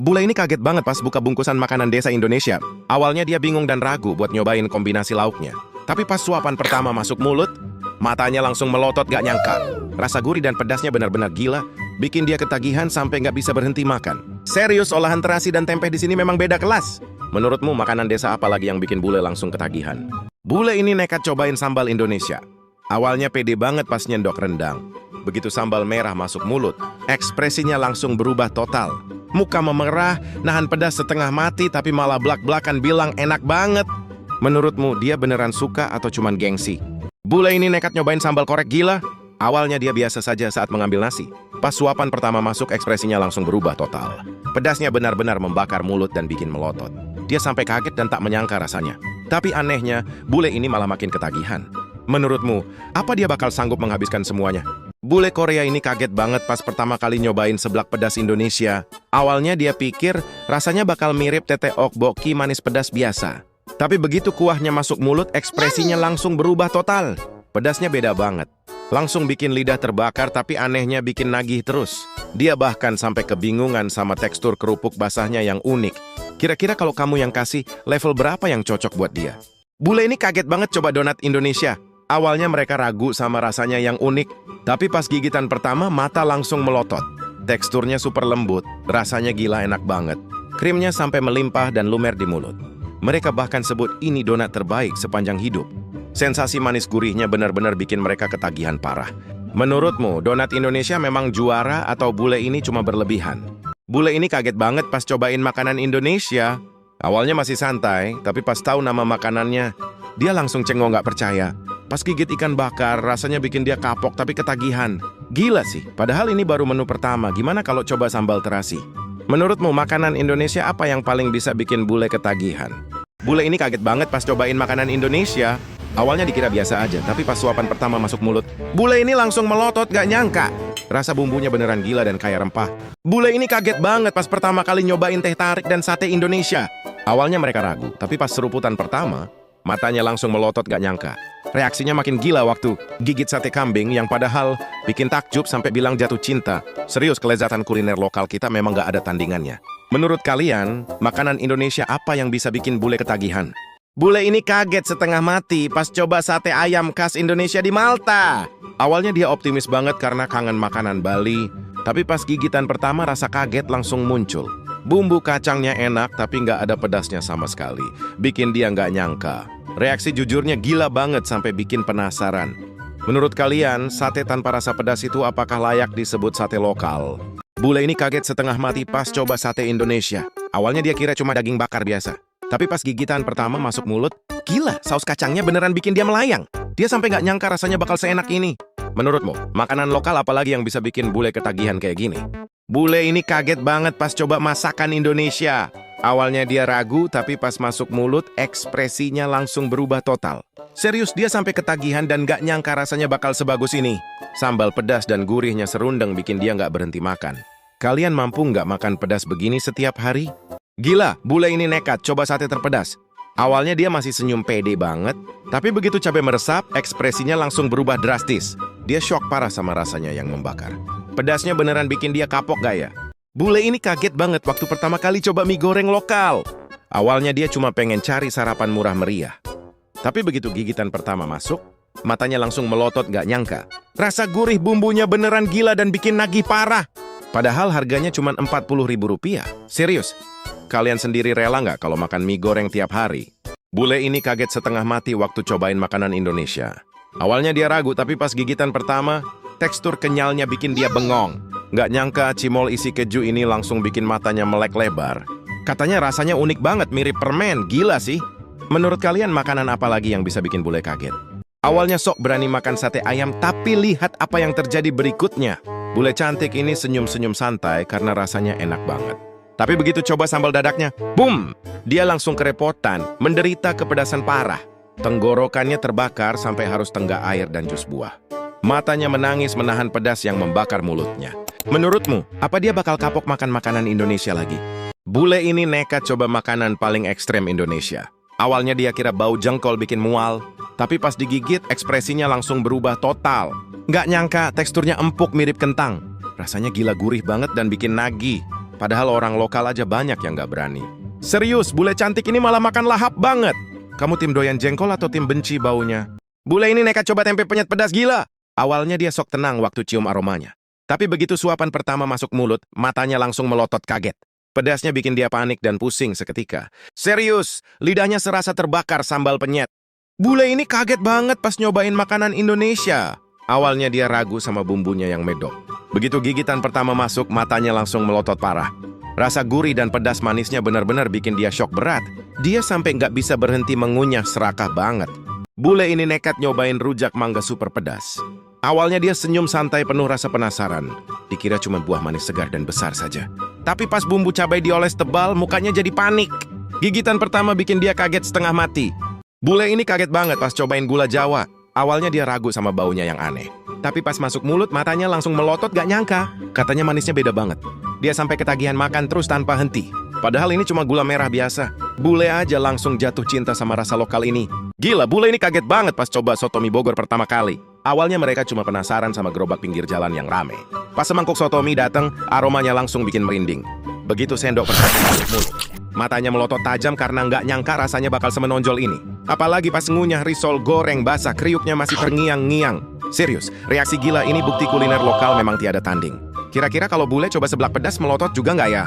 Bule ini kaget banget pas buka bungkusan makanan desa Indonesia. Awalnya dia bingung dan ragu buat nyobain kombinasi lauknya. Tapi pas suapan pertama masuk mulut, matanya langsung melotot gak nyangka. Rasa gurih dan pedasnya benar-benar gila, bikin dia ketagihan sampai gak bisa berhenti makan. Serius, olahan terasi dan tempe di sini memang beda kelas. Menurutmu makanan desa apa lagi yang bikin bule langsung ketagihan? Bule ini nekat cobain sambal Indonesia. Awalnya pede banget pas nyendok rendang. Begitu sambal merah masuk mulut, ekspresinya langsung berubah total. Muka memerah, nahan pedas setengah mati tapi malah blak-blakan bilang enak banget. Menurutmu dia beneran suka atau cuman gengsi? Bule ini nekat nyobain sambal korek gila. Awalnya dia biasa saja saat mengambil nasi. Pas suapan pertama masuk ekspresinya langsung berubah total. Pedasnya benar-benar membakar mulut dan bikin melotot. Dia sampai kaget dan tak menyangka rasanya. Tapi anehnya, bule ini malah makin ketagihan. Menurutmu, apa dia bakal sanggup menghabiskan semuanya? Bule Korea ini kaget banget pas pertama kali nyobain seblak pedas Indonesia. Awalnya dia pikir rasanya bakal mirip tete okbokki manis pedas biasa. Tapi begitu kuahnya masuk mulut, ekspresinya langsung berubah total. Pedasnya beda banget. Langsung bikin lidah terbakar tapi anehnya bikin nagih terus. Dia bahkan sampai kebingungan sama tekstur kerupuk basahnya yang unik. Kira-kira kalau kamu yang kasih, level berapa yang cocok buat dia? Bule ini kaget banget coba donat Indonesia. Awalnya mereka ragu sama rasanya yang unik, tapi pas gigitan pertama mata langsung melotot. Teksturnya super lembut, rasanya gila enak banget. Krimnya sampai melimpah dan lumer di mulut. Mereka bahkan sebut ini donat terbaik sepanjang hidup. Sensasi manis gurihnya benar-benar bikin mereka ketagihan parah. Menurutmu, donat Indonesia memang juara atau bule ini cuma berlebihan? Bule ini kaget banget pas cobain makanan Indonesia. Awalnya masih santai, tapi pas tahu nama makanannya, dia langsung cengok nggak percaya. Pas gigit ikan bakar, rasanya bikin dia kapok tapi ketagihan. Gila sih, padahal ini baru menu pertama. Gimana kalau coba sambal terasi? Menurutmu, makanan Indonesia apa yang paling bisa bikin bule ketagihan? Bule ini kaget banget pas cobain makanan Indonesia. Awalnya dikira biasa aja, tapi pas suapan pertama masuk mulut, bule ini langsung melotot gak nyangka. Rasa bumbunya beneran gila dan kaya rempah. Bule ini kaget banget pas pertama kali nyobain teh tarik dan sate Indonesia. Awalnya mereka ragu, tapi pas seruputan pertama, matanya langsung melotot gak nyangka. Reaksinya makin gila waktu gigit sate kambing yang padahal bikin takjub sampai bilang jatuh cinta. Serius, kelezatan kuliner lokal kita memang gak ada tandingannya. Menurut kalian, makanan Indonesia apa yang bisa bikin bule ketagihan? Bule ini kaget setengah mati pas coba sate ayam khas Indonesia di Malta. Awalnya dia optimis banget karena kangen makanan Bali. Tapi pas gigitan pertama rasa kaget langsung muncul. Bumbu kacangnya enak tapi nggak ada pedasnya sama sekali. Bikin dia nggak nyangka. Reaksi jujurnya gila banget sampai bikin penasaran. Menurut kalian, sate tanpa rasa pedas itu apakah layak disebut sate lokal? Bule ini kaget setengah mati pas coba sate Indonesia. Awalnya dia kira cuma daging bakar biasa. Tapi pas gigitan pertama masuk mulut, gila, saus kacangnya beneran bikin dia melayang. Dia sampai nggak nyangka rasanya bakal seenak ini. Menurutmu, makanan lokal apalagi yang bisa bikin bule ketagihan kayak gini? Bule ini kaget banget pas coba masakan Indonesia. Awalnya dia ragu, tapi pas masuk mulut, ekspresinya langsung berubah total. Serius, dia sampai ketagihan dan gak nyangka rasanya bakal sebagus ini. Sambal pedas dan gurihnya serundeng bikin dia gak berhenti makan. Kalian mampu gak makan pedas begini setiap hari? Gila, bule ini nekat coba sate terpedas. Awalnya dia masih senyum pede banget, tapi begitu cabai meresap, ekspresinya langsung berubah drastis. Dia shock parah sama rasanya yang membakar. Pedasnya beneran bikin dia kapok gak ya? Bule ini kaget banget waktu pertama kali coba mie goreng lokal. Awalnya dia cuma pengen cari sarapan murah meriah. Tapi begitu gigitan pertama masuk, matanya langsung melotot gak nyangka. Rasa gurih bumbunya beneran gila dan bikin nagih parah. Padahal harganya cuma Rp40.000. Serius, kalian sendiri rela nggak kalau makan mie goreng tiap hari? Bule ini kaget setengah mati waktu cobain makanan Indonesia. Awalnya dia ragu, tapi pas gigitan pertama, tekstur kenyalnya bikin dia bengong. Nggak nyangka cimol isi keju ini langsung bikin matanya melek lebar. Katanya rasanya unik banget, mirip permen, gila sih. Menurut kalian makanan apa lagi yang bisa bikin bule kaget? Awalnya sok berani makan sate ayam, tapi lihat apa yang terjadi berikutnya. Bule cantik ini senyum-senyum santai karena rasanya enak banget. Tapi begitu coba sambal dadaknya, boom! Dia langsung kerepotan, menderita kepedasan parah. Tenggorokannya terbakar sampai harus tenggak air dan jus buah. Matanya menangis menahan pedas yang membakar mulutnya. Menurutmu, apa dia bakal kapok makan makanan Indonesia lagi? Bule ini nekat coba makanan paling ekstrem Indonesia. Awalnya dia kira bau jengkol bikin mual, tapi pas digigit ekspresinya langsung berubah total. Nggak nyangka teksturnya empuk mirip kentang. Rasanya gila gurih banget dan bikin nagih. Padahal orang lokal aja banyak yang nggak berani. Serius, bule cantik ini malah makan lahap banget. Kamu tim doyan jengkol atau tim benci baunya? Bule ini nekat coba tempe penyet pedas gila. Awalnya dia sok tenang waktu cium aromanya. Tapi begitu suapan pertama masuk mulut, matanya langsung melotot kaget. Pedasnya bikin dia panik dan pusing seketika. Serius, lidahnya serasa terbakar sambal penyet. Bule ini kaget banget pas nyobain makanan Indonesia. Awalnya dia ragu sama bumbunya yang medok. Begitu gigitan pertama masuk, matanya langsung melotot parah. Rasa gurih dan pedas manisnya benar-benar bikin dia syok berat. Dia sampai nggak bisa berhenti mengunyah, serakah banget. Bule ini nekat nyobain rujak mangga super pedas. Awalnya dia senyum santai penuh rasa penasaran. Dikira cuma buah manis segar dan besar saja. Tapi pas bumbu cabai dioles tebal, mukanya jadi panik. Gigitan pertama bikin dia kaget setengah mati. Bule ini kaget banget pas cobain gula Jawa. Awalnya dia ragu sama baunya yang aneh. Tapi pas masuk mulut, matanya langsung melotot, gak nyangka. Katanya manisnya beda banget. Dia sampai ketagihan makan terus tanpa henti. Padahal ini cuma gula merah biasa. Bule aja langsung jatuh cinta sama rasa lokal ini. Gila, bule ini kaget banget pas coba soto mie Bogor pertama kali. Awalnya mereka cuma penasaran sama gerobak pinggir jalan yang rame. Pas semangkuk soto mie datang, aromanya langsung bikin merinding. Begitu sendok pertama masuk mulut, matanya melotot tajam karena nggak nyangka rasanya bakal semenonjol ini. Apalagi pas ngunyah risol goreng basah, kriuknya masih terngiang-ngiang. Serius, reaksi gila ini bukti kuliner lokal memang tiada tanding. Kira-kira kalau bule coba seblak pedas melotot juga nggak ya?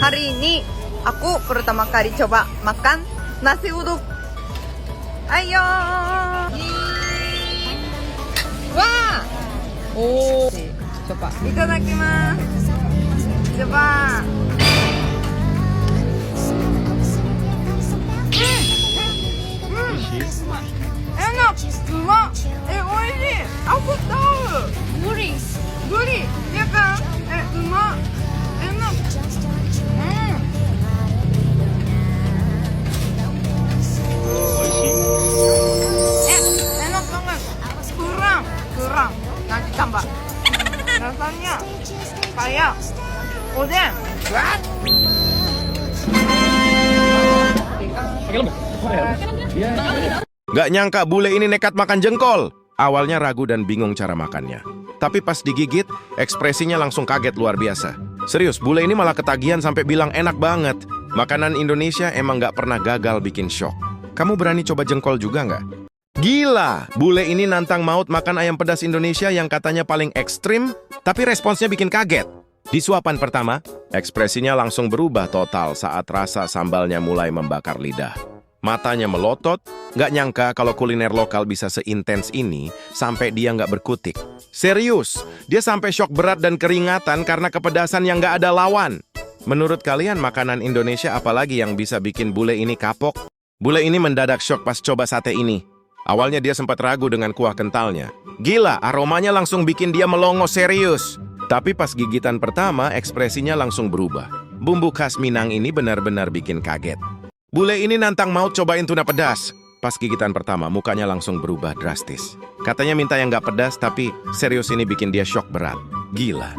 Hari ini aku pertama kali coba makan nasi uduk. Ayo. Wah. Oh. Coba. Itadakimasu. Coba. Enak. Cuma, oishi. Aku tahu. Gurih. Gurih, ya kan? Cuma, enak. Enak banget. Kurang. Nanti tambah. Rasanya kayak oden. Gak nyangka bule ini nekat makan jengkol. Awalnya ragu dan bingung cara makannya. Tapi pas digigit, ekspresinya langsung kaget luar biasa. Serius, bule ini malah ketagihan sampai bilang enak banget. Makanan Indonesia emang gak pernah gagal bikin syok. Kamu berani coba jengkol juga nggak? Gila, bule ini nantang maut makan ayam pedas Indonesia yang katanya paling ekstrim, tapi responsnya bikin kaget. Di suapan pertama, ekspresinya langsung berubah total saat rasa sambalnya mulai membakar lidah. Matanya melotot, nggak nyangka kalau kuliner lokal bisa seintens ini sampai dia nggak berkutik. Serius, dia sampai syok berat dan keringatan karena kepedasan yang nggak ada lawan. Menurut kalian makanan Indonesia apalagi yang bisa bikin bule ini kapok? Bule ini mendadak syok pas coba sate ini. Awalnya dia sempat ragu dengan kuah kentalnya. Gila, aromanya langsung bikin dia melongo serius. Tapi pas gigitan pertama, ekspresinya langsung berubah. Bumbu khas Minang ini benar-benar bikin kaget. Bule ini nantang maut cobain tuna pedas. Pas gigitan pertama, mukanya langsung berubah drastis. Katanya minta yang gak pedas, tapi serius ini bikin dia syok berat. Gila.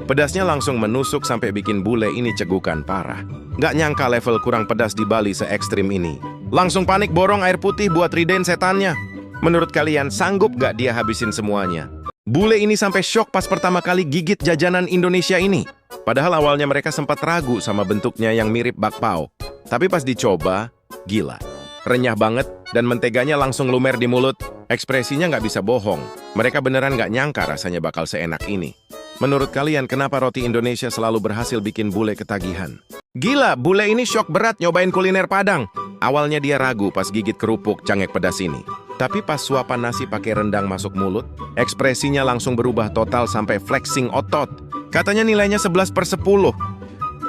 Pedasnya langsung menusuk sampai bikin bule ini cegukan parah. Gak nyangka level kurang pedas di Bali se-ekstrim ini. Langsung panik borong air putih buat ridain setannya. Menurut kalian, sanggup gak dia habisin semuanya? Bule ini sampai syok pas pertama kali gigit jajanan Indonesia ini. Padahal awalnya mereka sempat ragu sama bentuknya yang mirip bakpao. Tapi pas dicoba, gila. Renyah banget dan menteganya langsung lumer di mulut. Ekspresinya nggak bisa bohong. Mereka beneran nggak nyangka rasanya bakal seenak ini. Menurut kalian, kenapa roti Indonesia selalu berhasil bikin bule ketagihan? Gila, bule ini syok berat nyobain kuliner Padang. Awalnya dia ragu pas gigit kerupuk cangek pedas ini. Tapi pas suapan nasi pakai rendang masuk mulut, ekspresinya langsung berubah total sampai flexing otot. Katanya nilainya 11/10.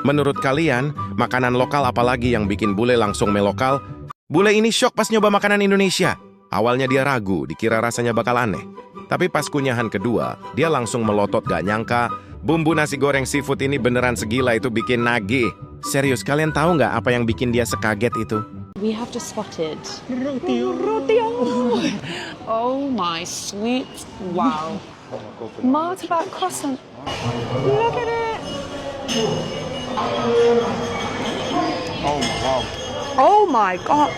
Menurut kalian, makanan lokal apalagi yang bikin bule langsung melokal? Bule ini syok pas nyoba makanan Indonesia. Awalnya dia ragu, dikira rasanya bakal aneh. Tapi pas kunyahan kedua, dia langsung melotot gak nyangka. Bumbu nasi goreng seafood ini beneran segila itu bikin nagih. Serius, kalian tahu nggak apa yang bikin dia sekaget itu? We have just spotted roti. Oh my sweet, wow. Martabak croissant. Look at it. Oh wow. Oh my god.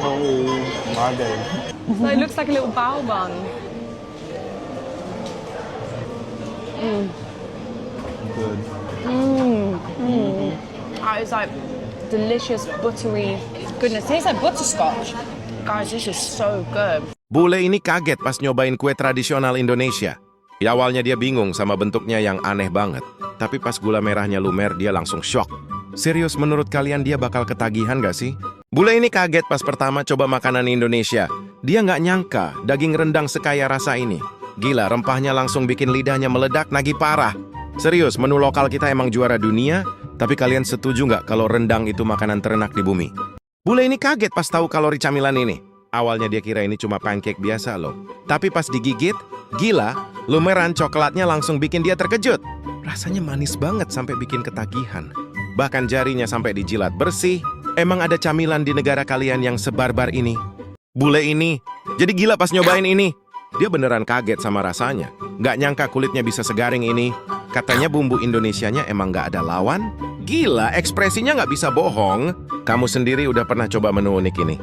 Oh my day. So it looks like a little bao bun. Good. It's like delicious, buttery goodness. Tastes like butterscotch. Guys, this is so good. Bule ini kaget pas nyobain kue tradisional Indonesia. Di awalnya dia bingung sama bentuknya yang aneh banget. Tapi pas gula merahnya lumer, dia langsung shock. Serius, menurut kalian dia bakal ketagihan gak sih? Bule ini kaget pas pertama coba makanan Indonesia. Dia nggak nyangka daging rendang sekaya rasa ini. Gila, rempahnya langsung bikin lidahnya meledak nagih parah. Serius, menu lokal kita emang juara dunia, tapi kalian setuju nggak kalau rendang itu makanan terenak di bumi? Bule ini kaget pas tahu kalori camilan ini. Awalnya dia kira ini cuma pancake biasa loh. Tapi pas digigit, gila, lumeran coklatnya langsung bikin dia terkejut. Rasanya manis banget sampai bikin ketagihan. Bahkan jarinya sampai dijilat bersih. Emang ada camilan di negara kalian yang sebarbar ini? Bule ini jadi gila pas nyobain ini. Dia beneran kaget sama rasanya. Nggak nyangka kulitnya bisa segaring ini. Katanya bumbu Indonesianya emang nggak ada lawan. Gila, ekspresinya nggak bisa bohong. Kamu sendiri udah pernah coba menu unik ini?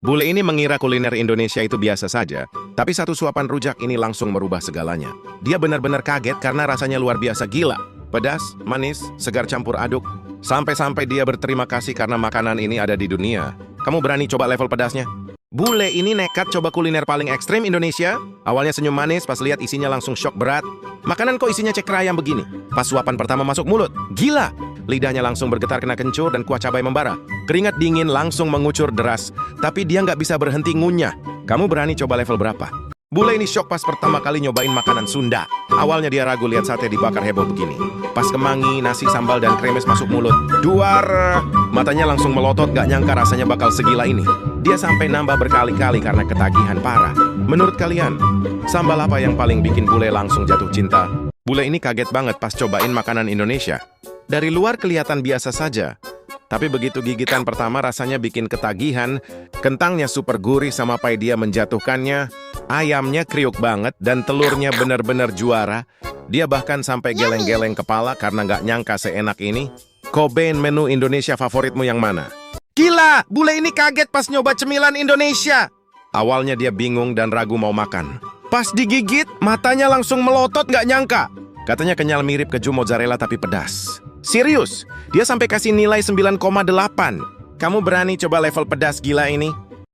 Bule ini mengira kuliner Indonesia itu biasa saja, tapi satu suapan rujak ini langsung merubah segalanya. Dia benar-benar kaget karena rasanya luar biasa gila. Pedas, manis, segar campur aduk. Sampai-sampai dia berterima kasih karena makanan ini ada di dunia. Kamu berani coba level pedasnya? Bule ini nekat coba kuliner paling ekstrim Indonesia. Awalnya senyum manis, pas lihat isinya langsung shock berat. Makanan kok isinya ceker ayam begini? Pas suapan pertama masuk mulut, gila! Lidahnya langsung bergetar kena kencur dan kuah cabai membara. Keringat dingin langsung mengucur deras. Tapi dia nggak bisa berhenti ngunyah. Kamu berani coba level berapa? Bule ini shock pas pertama kali nyobain makanan Sunda. Awalnya dia ragu lihat sate dibakar heboh begini. Pas kemangi, nasi, sambal, dan kremes masuk mulut, duar! Matanya langsung melotot, gak nyangka rasanya bakal segila ini. Dia sampai nambah berkali-kali karena ketagihan parah. Menurut kalian, sambal apa yang paling bikin bule langsung jatuh cinta? Bule ini kaget banget pas cobain makanan Indonesia. Dari luar kelihatan biasa saja. Tapi begitu gigitan pertama rasanya bikin ketagihan, kentangnya super gurih sama pai dia menjatuhkannya, ayamnya kriuk banget dan telurnya benar-benar juara. Dia bahkan sampai geleng-geleng kepala karena nggak nyangka seenak ini. Koben, menu Indonesia favoritmu yang mana? Gila, bule ini kaget pas nyoba cemilan Indonesia. Awalnya dia bingung dan ragu mau makan. Pas digigit, matanya langsung melotot nggak nyangka. Katanya kenyal mirip keju mozzarella tapi pedas. Serius, dia sampai kasih nilai 9,8. Kamu berani coba level pedas gila ini?